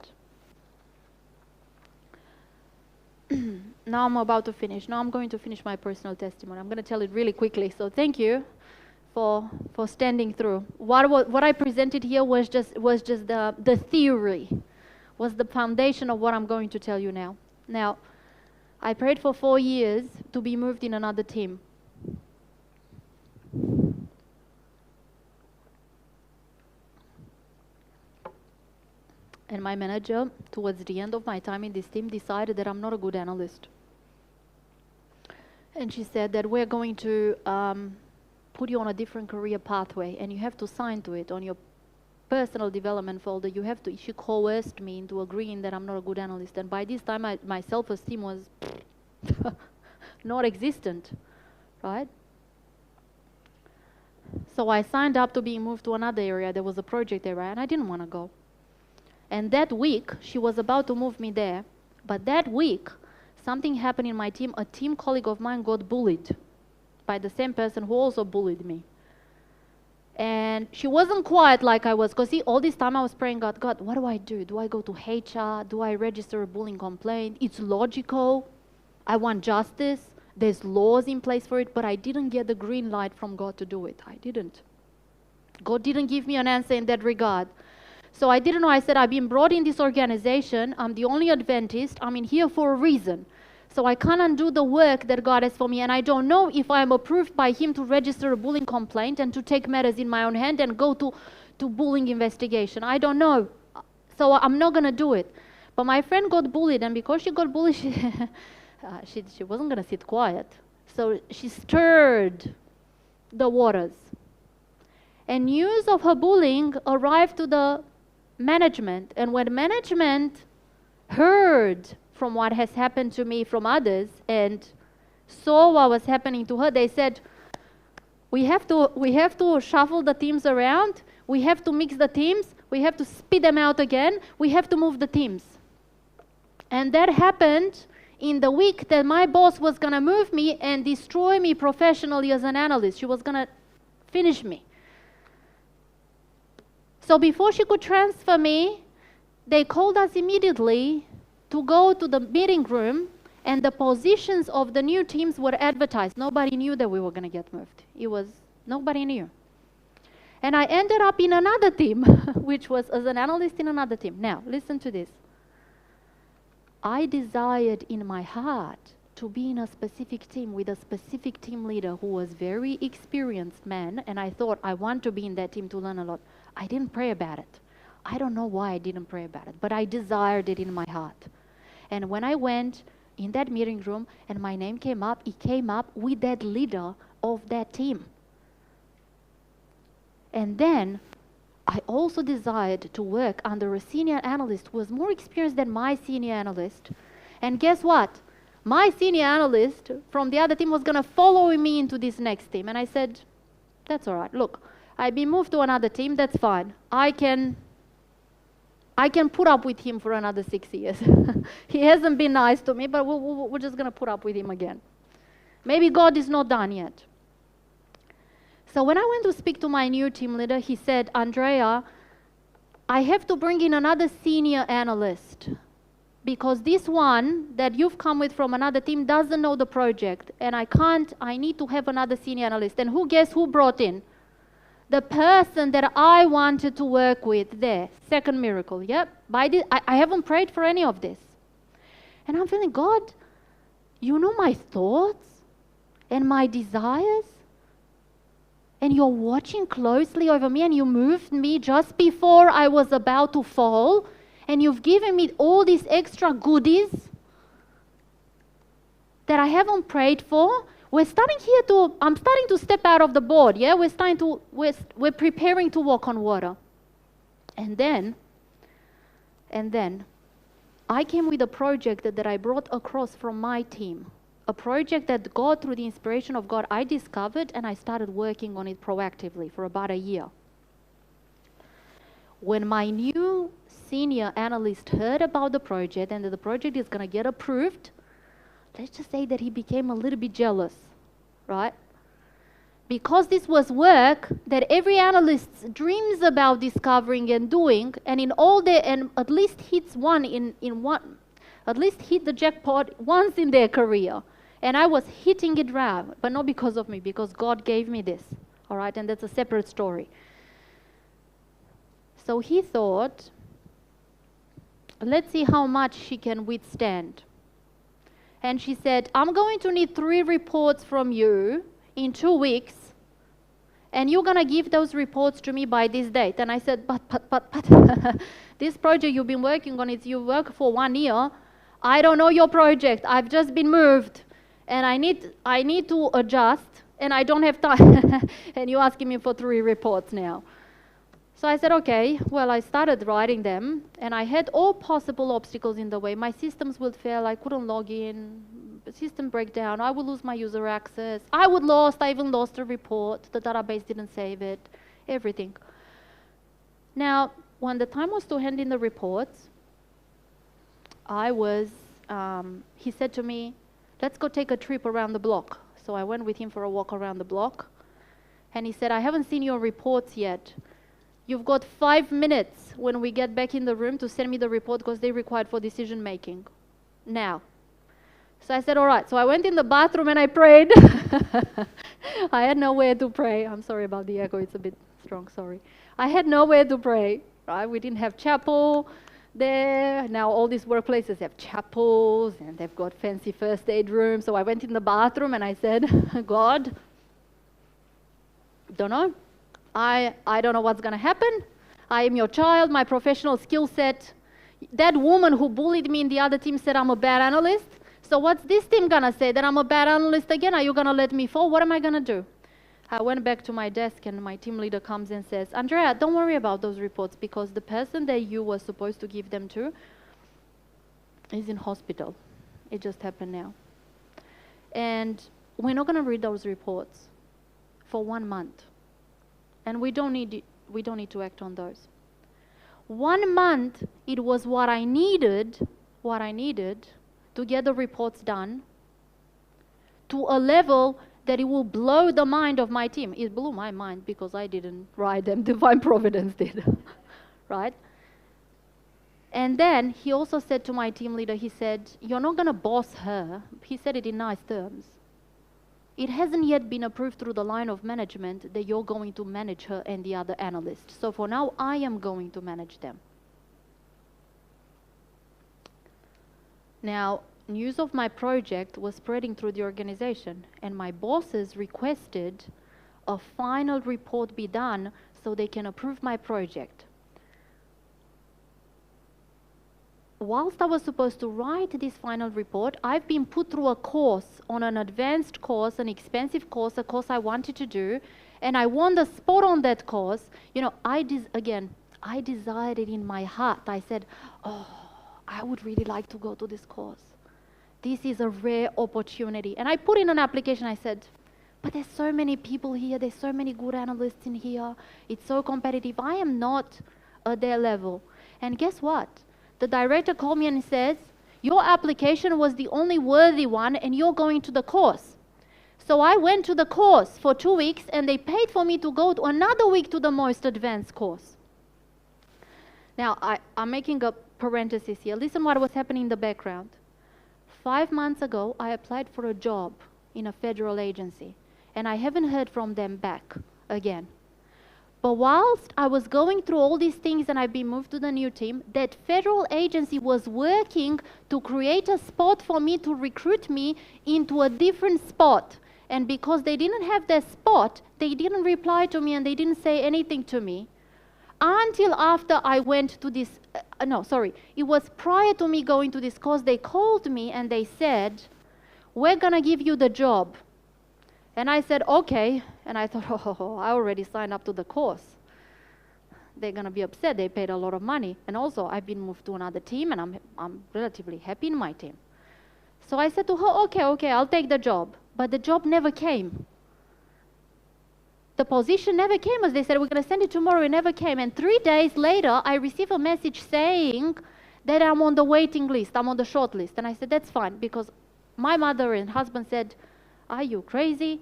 Now I'm about to finish. Now I'm going to finish my personal testimony. I'm going to tell it really quickly. So thank you for standing through. What I presented here was just the theory, was the foundation of what I'm going to tell you now. Now, I prayed for 4 years to be moved in another team. And my manager, towards the end of my time in this team, decided that I'm not a good analyst. And she said that we're going to put you on a different career pathway, and you have to sign to it on your personal development folder. She coerced me into agreeing that I'm not a good analyst. And by this time, my self-esteem was not existent, right? So I signed up to being moved to another area. There was a project area, and I didn't want to go. And that week, she was about to move me there. But that week, something happened in my team. A team colleague of mine got bullied by the same person who also bullied me. And she wasn't quiet like I was. Because see, all this time I was praying, God, what do I do? Do I go to HR? Do I register a bullying complaint? It's logical. I want justice. There's laws in place for it. But I didn't get the green light from God to do it. I didn't. God didn't give me an answer in that regard. So I didn't know. I said, I've been brought in this organization. I'm the only Adventist. I'm in here for a reason. So I can't undo the work that God has for me. And I don't know if I'm approved by Him to register a bullying complaint and to take matters in my own hand and go to bullying investigation. I don't know. So I'm not going to do it. But my friend got bullied. And because she got bullied, she wasn't going to sit quiet. So she stirred the waters. And news of her bullying arrived to the management. And when management heard from what has happened to me from others and saw what was happening to her, they said, we have to shuffle the teams around, we have to mix the teams, we have to spit them out again, we have to move the teams. And that happened in the week that my boss was going to move me and destroy me professionally as an analyst. She was going to finish me. So before she could transfer me, they called us immediately to go to the meeting room, and the positions of the new teams were advertised. Nobody knew that we were going to get moved. Nobody knew. And I ended up in another team, which was as an analyst in another team. Now, listen to this. I desired in my heart to be in a specific team with a specific team leader who was very experienced man, and I thought I want to be in that team to learn a lot. I didn't pray about it. I don't know why I didn't pray about it, but I desired it in my heart. And when I went in that meeting room and my name came up, it came up with that leader of that team. And then I also desired to work under a senior analyst who was more experienced than my senior analyst. And guess what? My senior analyst from the other team was going to follow me into this next team. And I said, that's all right. Look, I've been moved to another team. That's fine. I can put up with him for another 6 years. He hasn't been nice to me, but we're just going to put up with him again. Maybe God is not done yet. So when I went to speak to my new team leader, he said, Andreea, I have to bring in another senior analyst because this one that you've come with from another team doesn't know the project, and I need to have another senior analyst. And guess who brought in? the person that I wanted to work with there. Second miracle, yep. By this, I haven't prayed for any of this. And I'm feeling, God, you know my thoughts and my desires? And you're watching closely over me, and you moved me just before I was about to fall, and you've given me all these extra goodies that I haven't prayed for. I'm starting to step out of the board, yeah? We're preparing to walk on water. And then I came with a project that I brought across from my team. A project that God, through the inspiration of God, I discovered, and I started working on it proactively for about a year. When my new senior analyst heard about the project and that the project is going to get approved, let's just say that he became a little bit jealous, right? Because this was work that every analyst dreams about discovering and doing, and at least hits at least hit the jackpot once in their career. And I was hitting it round, but not because of me, because God gave me this, all right? And that's a separate story. So he thought, let's see how much she can withstand. And she said, I'm going to need 3 reports from you in 2 weeks, and you're going to give those reports to me by this date. And I said, but, this project you've been working on, you work for 1 year. I don't know your project. I've just been moved, and I need to adjust, and I don't have time. And you're asking me for 3 reports now. So I said, okay. Well, I started writing them, and I had all possible obstacles in the way. My systems would fail. I couldn't log in. System breakdown. I would lose my user access. I even lost a report. The database didn't save it. Everything. Now, when the time was to hand in the reports, he said to me, let's go take a trip around the block. So I went with him for a walk around the block. And he said, I haven't seen your reports yet. You've got 5 minutes when we get back in the room to send me the report because they're required for decision making. Now. So I said, all right. So I went in the bathroom and I prayed. I had nowhere to pray. I'm sorry about the echo. It's a bit strong, sorry. I had nowhere to pray. Right? We didn't have chapel there. Now all these workplaces have chapels and they've got fancy first aid rooms. So I went in the bathroom and I said, God, don't know. I don't know what's going to happen. I am your child, my professional skill set. That woman who bullied me in the other team said I'm a bad analyst. So what's this team going to say? That I'm a bad analyst again? Are you going to let me fall? What am I going to do? I went back to my desk and my team leader comes and says, Andreea, don't worry about those reports because the person that you were supposed to give them to is in hospital. It just happened now. And we're not going to read those reports for 1 month. And we don't need to act on those. 1 month, it was what I needed to get the reports done to a level that it will blow the mind of my team. It blew my mind because I didn't write them, Divine Providence did, right? And then he also said to my team leader, he said, you're not going to boss her. He said it in nice terms. It hasn't yet been approved through the line of management that you're going to manage her and the other analysts. So for now, I am going to manage them. Now, news of my project was spreading through the organization, and my bosses requested a final report be done so they can approve my project. Whilst I was supposed to write this final report, I've been put through a course, on an advanced course, an expensive course, a course I wanted to do, and I won the spot on that course. You know, I desired it in my heart. I said, oh, I would really like to go to this course. This is a rare opportunity. And I put in an application. I said, but there's so many people here. There's so many good analysts in here. It's so competitive. I am not at their level. And guess what? The director called me and says, your application was the only worthy one and you're going to the course. So I went to the course for 2 weeks and they paid for me to go to another week to the most advanced course. Now, I'm making a parenthesis here. Listen what was happening in the background. 5 months ago, I applied for a job in a federal agency and I haven't heard from them back again. But whilst I was going through all these things and I've been moved to the new team, that federal agency was working to create a spot for me to recruit me into a different spot. And because they didn't have that spot, they didn't reply to me and they didn't say anything to me until after I went to this, it was prior to me going to this course, they called me and they said, we're gonna give you the job. And I said, okay. And I thought, oh, I already signed up to the course. They're gonna be upset, they paid a lot of money. And also, I've been moved to another team and I'm relatively happy in my team. So I said to her, okay, I'll take the job. But the job never came. The position never came, as they said, we're gonna send it tomorrow, it never came. And 3 days later, I received a message saying that I'm on the waiting list, I'm on the short list. And I said, that's fine, because my mother and husband said, are you crazy?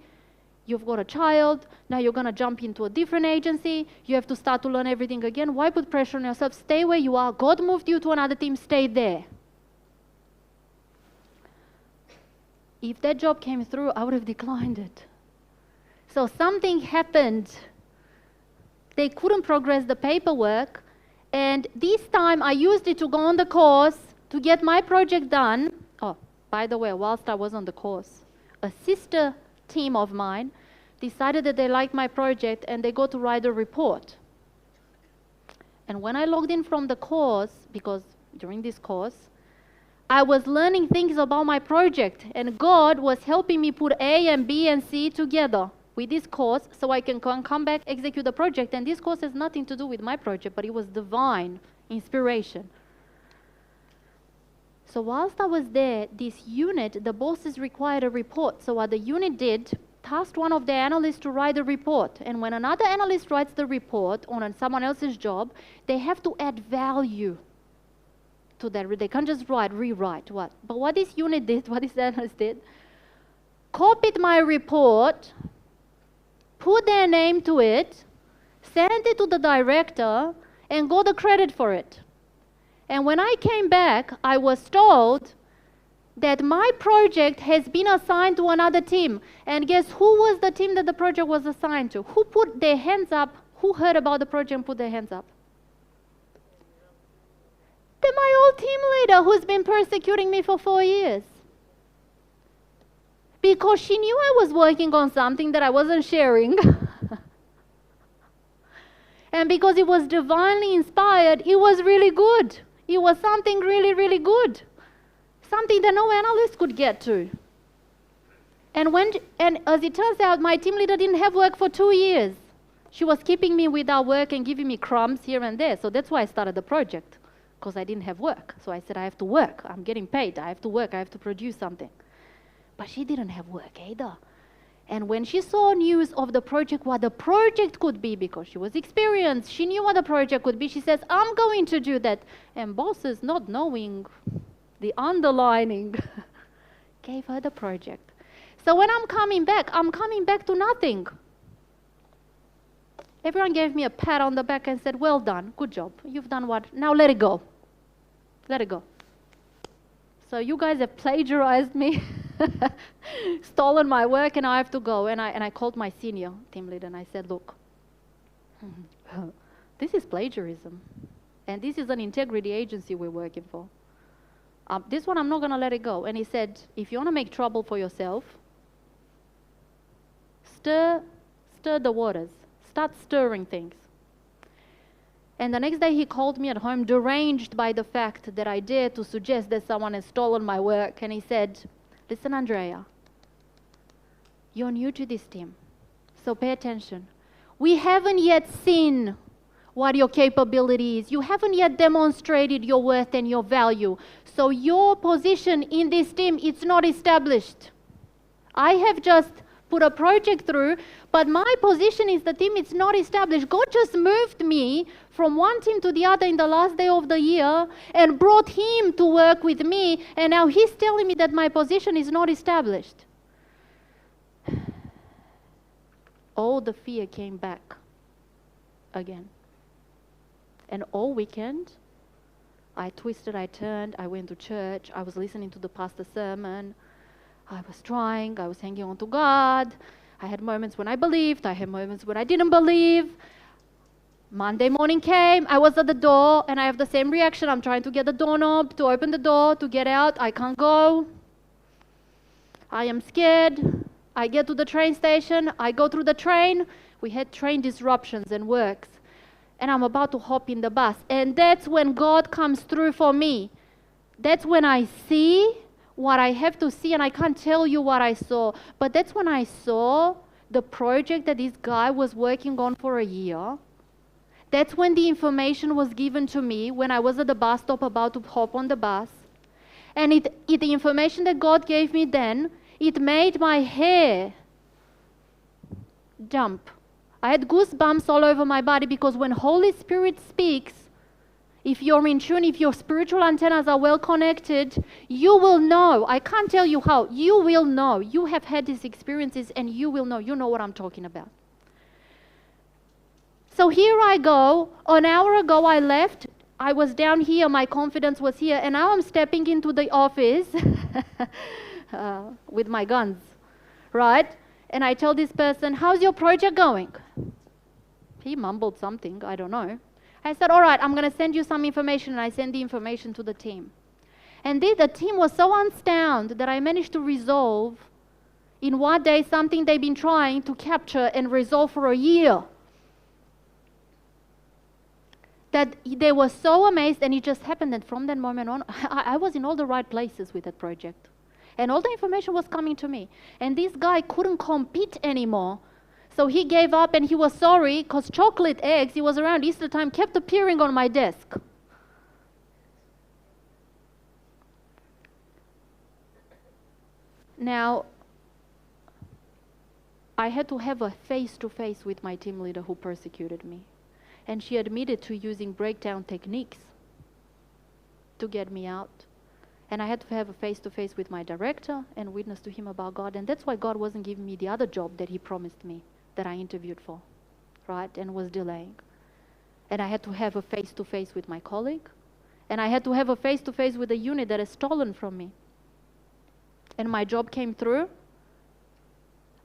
You've got a child, now you're gonna jump into a different agency, you have to start to learn everything again. Why put pressure on yourself? Stay where you are. God moved you to another team, stay there. If that job came through, I would have declined it. So something happened. They couldn't progress the paperwork, and this time I used it to go on the course to get my project done. Oh, by the way, whilst I was on the course, a sister team of mine decided that they liked my project and they got to write a report. And when I logged in from the course, because during this course, I was learning things about my project, and God was helping me put A and B and C together with this course so I can come back, execute the project. And this course has nothing to do with my project, but it was divine inspiration. So whilst I was there, this unit, the bosses required a report. So what the unit did, tasked one of the analysts to write a report. And when another analyst writes the report on someone else's job, they have to add value to that. They can't just rewrite what. But what this unit did, what this analyst did, copied my report, put their name to it, sent it to the director, and got the credit for it. And when I came back, I was told that my project has been assigned to another team. And guess who was the team that the project was assigned to? Who put their hands up? Who heard about the project and put their hands up? My old team leader who's been persecuting me for 4 years. Because she knew I was working on something that I wasn't sharing. And because it was divinely inspired, it was really good. It was something really, really good. Something that no analyst could get to. And as it turns out, my team leader didn't have work for 2 years. She was keeping me without work and giving me crumbs here and there. So that's why I started the project, because I didn't have work. So I said, I have to work. I'm getting paid. I have to work. I have to produce something. But she didn't have work either. And when she saw news of the project, what the project could be, because she was experienced, she knew what the project could be, she says, I'm going to do that. And bosses, not knowing the underlining, gave her the project. So when I'm coming back to nothing. Everyone gave me a pat on the back and said, well done, good job. You've done what? Now let it go. Let it go. So you guys have plagiarized me, stolen my work, and I have to go. And I called my senior team leader and I said, look, this is plagiarism. And this is an integrity agency we're working for. This one, I'm not going to let it go. And he said, if you want to make trouble for yourself, stir the waters. Start stirring things. And the next day he called me at home, deranged by the fact that I dared to suggest that someone has stolen my work. And he said, listen, Andreea, you're new to this team, so pay attention. We haven't yet seen what your capability is. You haven't yet demonstrated your worth and your value. So your position in this team, it's not established. I have just put a project through, but my position is the team, it's not established. God just moved me from one team to the other in the last day of the year and brought him to work with me, and now he's telling me that my position is not established. All the fear came back again. And all weekend, I twisted, I turned, I went to church, I was listening to the pastor's sermon, I was trying, I was hanging on to God. I had moments when I believed, I had moments when I didn't believe. Monday morning came, I was at the door, and I have the same reaction. I'm trying to get the doorknob, to open the door, to get out. I can't go. I am scared. I get to the train station. I go through the train. We had train disruptions and works. And I'm about to hop in the bus. And that's when God comes through for me. That's when I see what I have to see, and I can't tell you what I saw. But that's when I saw the project that this guy was working on for a year. That's when the information was given to me when I was at the bus stop about to hop on the bus. And the information that God gave me then, it made my hair jump. I had goosebumps all over my body, because when Holy Spirit speaks, if you're in tune, if your spiritual antennas are well connected, you will know. I can't tell you how. You will know. You have had these experiences and you will know. You know what I'm talking about. So here I go. An hour ago I left. I was down here. My confidence was here. And now I'm stepping into the office with my guns, right? And I tell this person, how's your project going? He mumbled something. I don't know. I said, all right, I'm going to send you some information. And I sent the information to the team. And the team was so unsound that I managed to resolve in one day something they've been trying to capture and resolve for a year. That they were so amazed, and it just happened that from that moment on, I was in all the right places with that project. And all the information was coming to me. And this guy couldn't compete anymore. So he gave up, and he was sorry, because chocolate eggs, it was around Easter time, kept appearing on my desk. Now, I had to have a face-to-face with my team leader who persecuted me. And she admitted to using breakdown techniques to get me out. And I had to have a face-to-face with my director and witness to him about God. And that's why God wasn't giving me the other job that he promised me, that I interviewed for, right, and was delaying. And I had to have a face-to-face with my colleague. And I had to have a face-to-face with a unit that is stolen from me. And my job came through.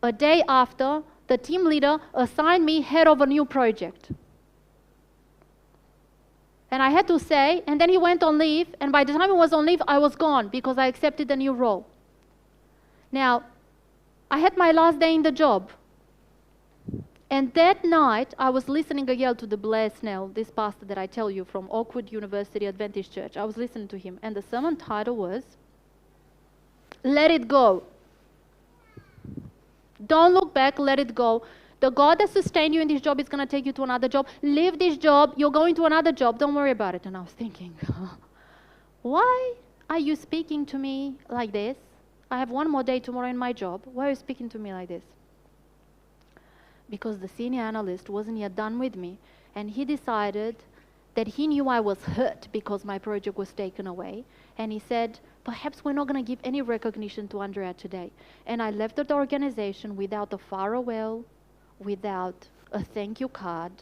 A day after, the team leader assigned me head of a new project. And I had to say, and then he went on leave, and by the time he was on leave, I was gone because I accepted a new role. Now, I had my last day in the job. And that night, I was listening again to the Blair Snell, this pastor that I tell you from Oakwood University Adventist Church. I was listening to him, and the sermon title was, Let It Go. Don't look back, let it go. The God that sustained you in this job is going to take you to another job. Leave this job, you're going to another job, don't worry about it. And I was thinking, why are you speaking to me like this? I have one more day tomorrow in my job. Why are you speaking to me like this? Because the senior analyst wasn't yet done with me, and he decided that he knew I was hurt because my project was taken away. And he said, perhaps we're not going to give any recognition to Andreea today. And I left the organization without a farewell, without a thank you card.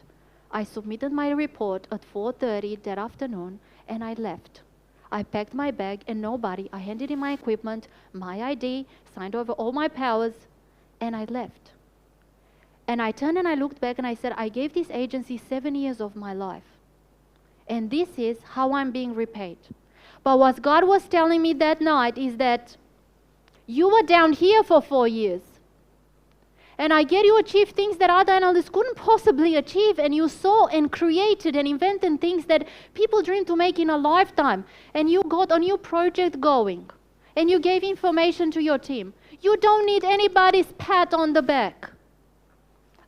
I submitted my report at 4:30 that afternoon, and I left. I packed my bag and I handed in my equipment, my ID, signed over all my powers, and I left. And I turned and I looked back and I said, I gave this agency 7 years of my life. And this is how I'm being repaid. But what God was telling me that night is that you were down here for 4 years. And I get you achieved things that other analysts couldn't possibly achieve, and you saw and created and invented things that people dream to make in a lifetime. And you got a new project going. And you gave information to your team. You don't need anybody's pat on the back.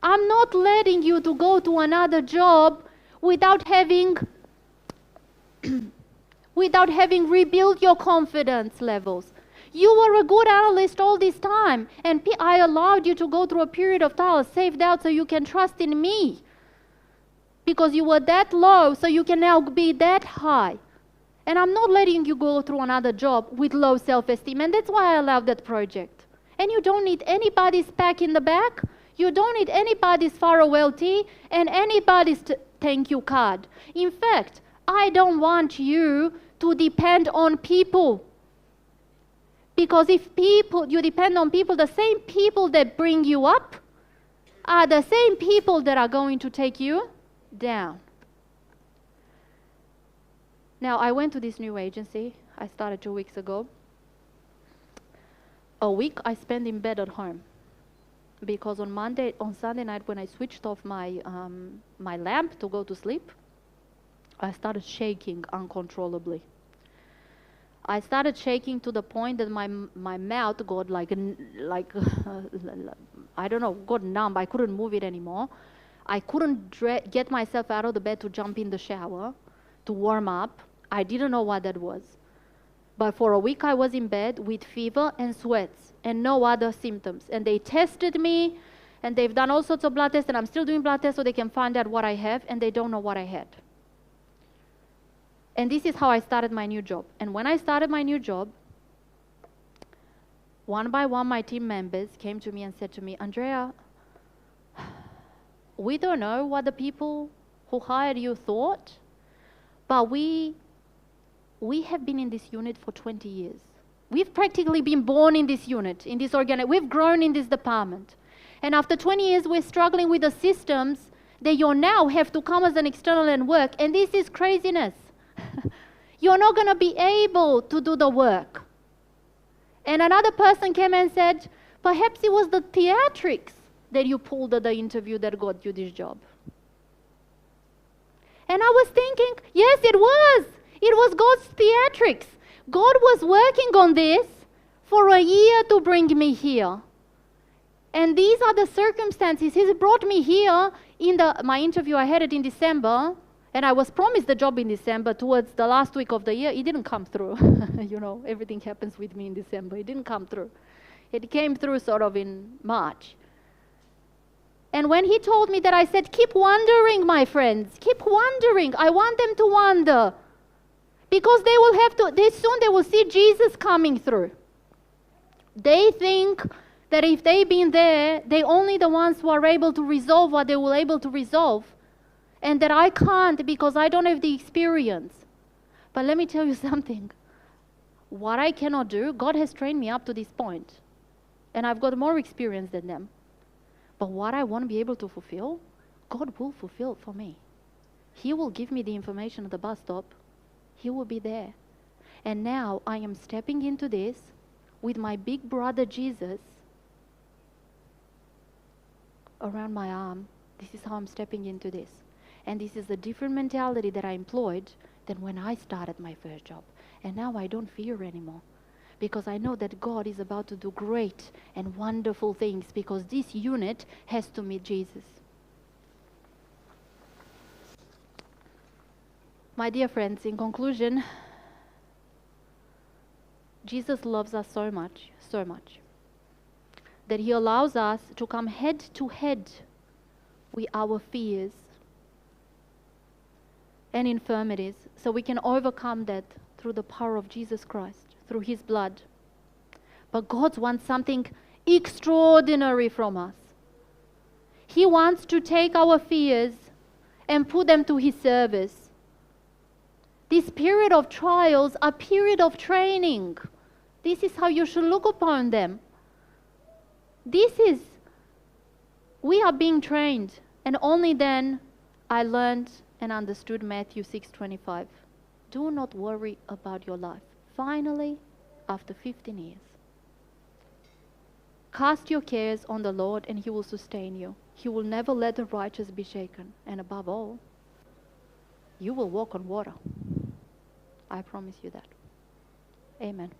I'm not letting you to go to another job without having rebuilt your confidence levels. You were a good analyst all this time, and I allowed you to go through a period of trial, saved out so you can trust in me. Because you were that low, so you can now be that high. And I'm not letting you go through another job with low self-esteem, and that's why I allowed that project. And you don't need anybody's pat in the back, you don't need anybody's farewell tea, and anybody's thank you card. In fact, I don't want you to depend on people. Because if you depend on people, the same people that bring you up are the same people that are going to take you down. Now, I went to this new agency. I started 2 weeks ago. A week I spent in bed at home because on Sunday night when I switched off my lamp to go to sleep, I started shaking uncontrollably. I started shaking to the point that my mouth got like I don't know, got numb. I couldn't move it anymore. I couldn't get myself out of the bed to jump in the shower to warm up. I didn't know what that was. But for a week I was in bed with fever and sweats and no other symptoms. And they tested me and they've done all sorts of blood tests, and I'm still doing blood tests so they can find out what I have, and they don't know what I had. And this is how I started my new job. And when I started my new job, one by one my team members came to me and said to me, Andreea, we don't know what the people who hired you thought, but we have been in this unit for 20 years. We've practically been born in this unit, in this organization. We've grown in this department. And after 20 years, we're struggling with the systems that you now have to come as an external and work. And this is craziness. You're not going to be able to do the work. And another person came and said, perhaps it was the theatrics that you pulled at the interview that got you this job. And I was thinking, yes, it was. It was God's theatrics. God was working on this for a year to bring me here. And these are the circumstances. He's brought me here in my interview. I had it in December, and I was promised the job in December. Towards the last week of the year, it didn't come through. You know, everything happens with me in December. It didn't come through. It came through sort of in March. And when he told me that, I said, keep wondering, my friends. Keep wondering. I want them to wonder. Because they will have to, soon they will see Jesus coming through. They think that if they've been there, they're only the ones who are able to resolve what they were able to resolve. And that I can't because I don't have the experience. But let me tell you something. What I cannot do, God has trained me up to this point. And I've got more experience than them. But what I won't be able to fulfill, God will fulfill for me. He will give me the information at the bus stop. He will be there. And now I am stepping into this with my big brother Jesus around my arm. This is how I'm stepping into this. And this is a different mentality that I employed than when I started my first job. And now I don't fear anymore. Because I know that God is about to do great and wonderful things, because this unit has to meet Jesus. My dear friends, in conclusion, Jesus loves us so much, that he allows us to come head to head with our fears and infirmities, so we can overcome that through the power of Jesus Christ, through his blood. But God wants something extraordinary from us. He wants to take our fears and put them to his service. This period of trials are a period of training. This is how you should look upon them. We are being trained. And only then I learned and understood Matthew 6:25. Do not worry about your life. Finally, after 15 years. Cast your cares on the Lord and he will sustain you. He will never let the righteous be shaken. And above all, you will walk on water. I promise you that. Amen.